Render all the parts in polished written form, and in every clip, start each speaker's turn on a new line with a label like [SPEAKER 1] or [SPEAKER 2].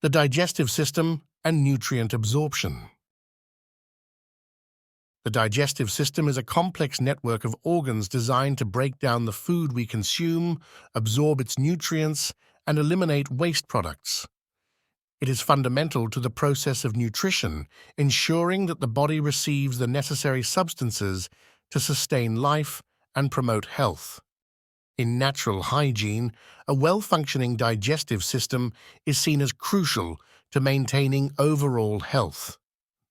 [SPEAKER 1] The digestive system and nutrient absorption. The digestive system is a complex network of organs designed to break down the food we consume, absorb its nutrients, and eliminate waste products. It is fundamental to the process of nutrition, ensuring that the body receives the necessary substances to sustain life and promote health. In natural hygiene, a well-functioning digestive system is seen as crucial to maintaining overall health.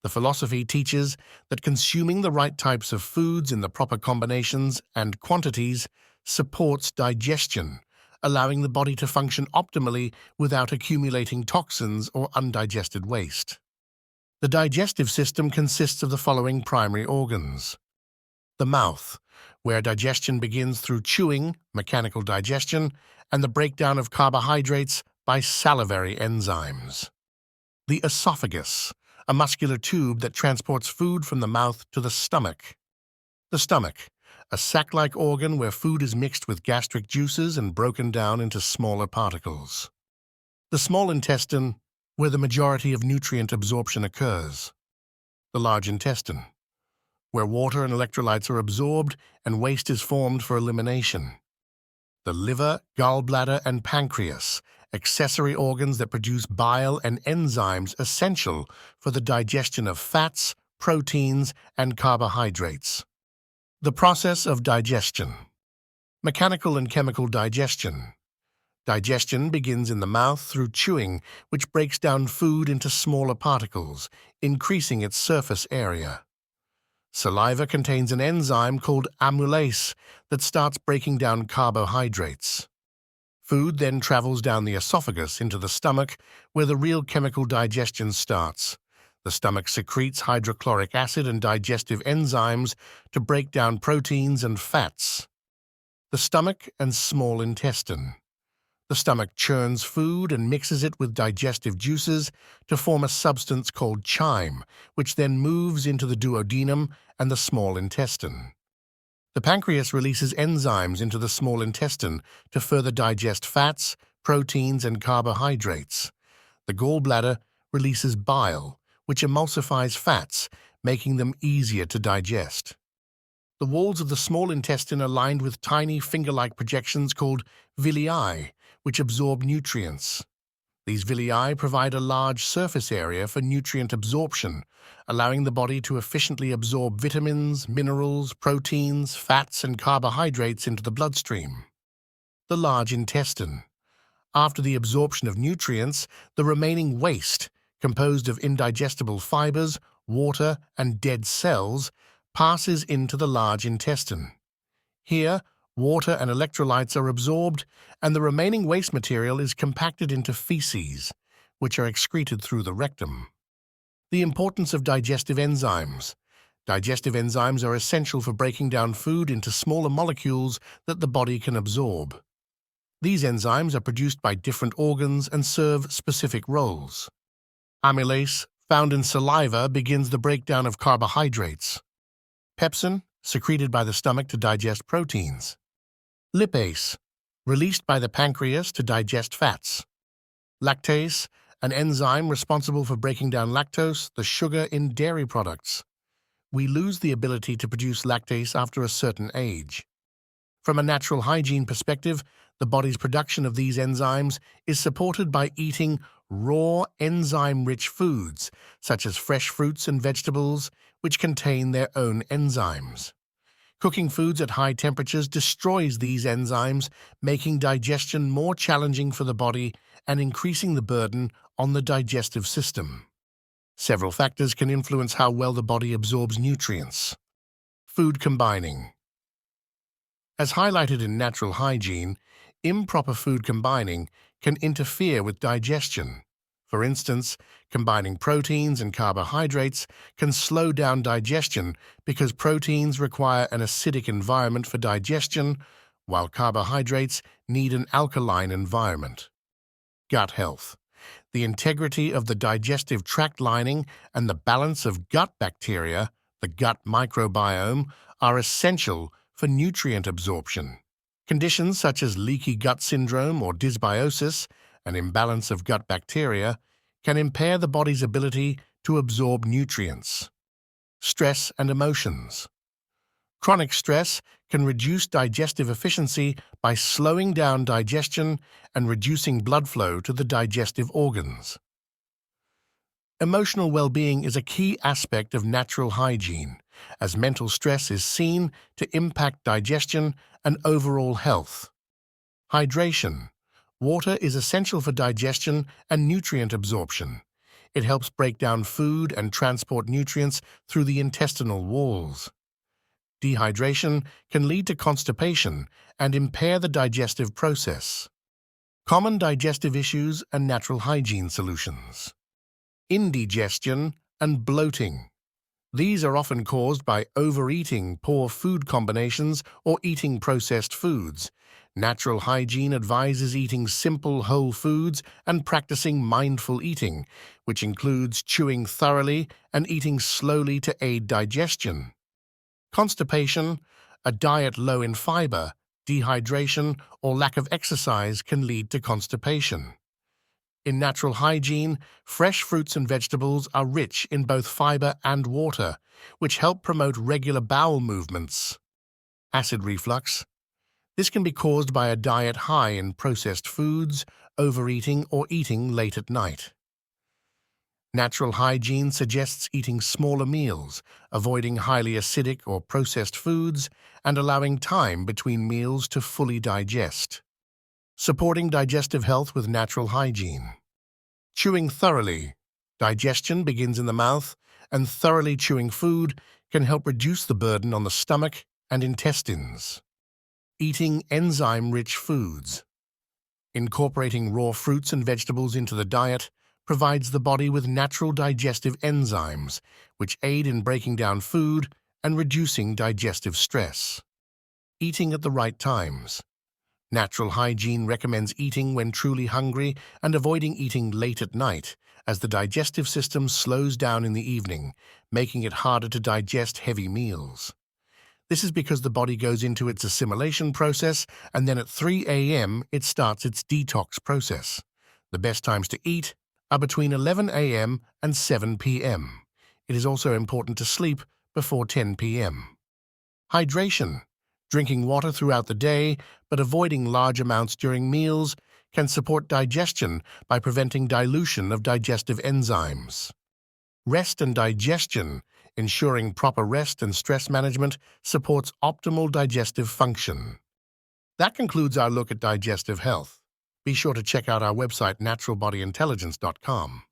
[SPEAKER 1] The philosophy teaches that consuming the right types of foods in the proper combinations and quantities supports digestion, allowing the body to function optimally without accumulating toxins or undigested waste. The digestive system consists of the following primary organs. The mouth, where digestion begins through chewing, mechanical digestion, and the breakdown of carbohydrates by salivary enzymes. The esophagus, a muscular tube that transports food from the mouth to the stomach. The stomach, a sac-like organ where food is mixed with gastric juices and broken down into smaller particles. The small intestine, where the majority of nutrient absorption occurs. The large intestine, where water and electrolytes are absorbed and waste is formed for elimination. The liver, gallbladder, and pancreas, accessory organs that produce bile and enzymes essential for the digestion of fats, proteins, and carbohydrates. The process of digestion. Mechanical and chemical digestion. Digestion begins in the mouth through chewing, which breaks down food into smaller particles, increasing its surface area. Saliva contains an enzyme called amylase that starts breaking down carbohydrates. Food then travels down the esophagus into the stomach, where the real chemical digestion starts. The stomach secretes hydrochloric acid and digestive enzymes to break down proteins and fats. The stomach and small intestine. The stomach churns food and mixes it with digestive juices to form a substance called chyme, which then moves into the duodenum and the small intestine. The pancreas releases enzymes into the small intestine to further digest fats, proteins, and carbohydrates. The gallbladder releases bile, which emulsifies fats, making them easier to digest. The walls of the small intestine are lined with tiny finger-like projections called villi, which absorb nutrients. These villi provide a large surface area for nutrient absorption, allowing the body to efficiently absorb vitamins, minerals, proteins, fats, and carbohydrates into the bloodstream. The large intestine. After the absorption of nutrients, the remaining waste, composed of indigestible fibers, water, and dead cells, passes into the large intestine. Here, water and electrolytes are absorbed, and the remaining waste material is compacted into feces, which are excreted through the rectum. The importance of digestive enzymes. Digestive enzymes are essential for breaking down food into smaller molecules that the body can absorb. These enzymes are produced by different organs and serve specific roles. Amylase, found in saliva, begins the breakdown of carbohydrates. Pepsin, secreted by the stomach to digest proteins. Lipase, released by the pancreas to digest fats. Lactase, an enzyme responsible for breaking down lactose, the sugar in dairy products. We lose the ability to produce lactase after a certain age. From a natural hygiene perspective, the body's production of these enzymes is supported by eating raw, enzyme-rich foods, such as fresh fruits and vegetables, which contain their own enzymes. Cooking foods at high temperatures destroys these enzymes, making digestion more challenging for the body and increasing the burden on the digestive system. Several factors can influence how well the body absorbs nutrients. Food combining. As highlighted in natural hygiene, improper food combining can interfere with digestion. For instance, combining proteins and carbohydrates can slow down digestion because proteins require an acidic environment for digestion, while carbohydrates need an alkaline environment. Gut health. The integrity of the digestive tract lining and the balance of gut bacteria, the gut microbiome, are essential for nutrient absorption. Conditions such as leaky gut syndrome or dysbiosis, an imbalance of gut bacteria, can impair the body's ability to absorb nutrients. Stress and emotions. Chronic stress can reduce digestive efficiency by slowing down digestion and reducing blood flow to the digestive organs. Emotional well-being is a key aspect of natural hygiene, as mental stress is seen to impact digestion and overall health. Hydration. Water is essential for digestion and nutrient absorption. It helps break down food and transport nutrients through the intestinal walls. Dehydration can lead to constipation and impair the digestive process. Common digestive issues and natural hygiene solutions. Indigestion and bloating. These are often caused by overeating, poor food combinations, or eating processed foods. Natural hygiene advises eating simple whole foods and practicing mindful eating, which includes chewing thoroughly and eating slowly to aid digestion. Constipation, a diet low in fiber, dehydration, or lack of exercise can lead to constipation. In natural hygiene, fresh fruits and vegetables are rich in both fiber and water, which help promote regular bowel movements. Acid reflux. This can be caused by a diet high in processed foods, overeating, or eating late at night. Natural hygiene suggests eating smaller meals, avoiding highly acidic or processed foods, and allowing time between meals to fully digest. Supporting digestive health with natural hygiene. Chewing thoroughly. Digestion begins in the mouth, and thoroughly chewing food can help reduce the burden on the stomach and intestines. Eating enzyme-rich foods. Incorporating raw fruits and vegetables into the diet provides the body with natural digestive enzymes, which aid in breaking down food and reducing digestive stress. Eating at the right times. Natural hygiene recommends eating when truly hungry and avoiding eating late at night, as the digestive system slows down in the evening, making it harder to digest heavy meals. This is because the body goes into its assimilation process, and then at 3 a.m. it starts its detox process. The best times to eat are between 11 a.m. and 7 p.m. It is also important to sleep before 10 p.m. Hydration. Drinking water throughout the day, but avoiding large amounts during meals, can support digestion by preventing dilution of digestive enzymes. Rest and digestion. Ensuring proper rest and stress management supports optimal digestive function. That concludes our look at digestive health. Be sure to check out our website naturalbodyintelligence.com.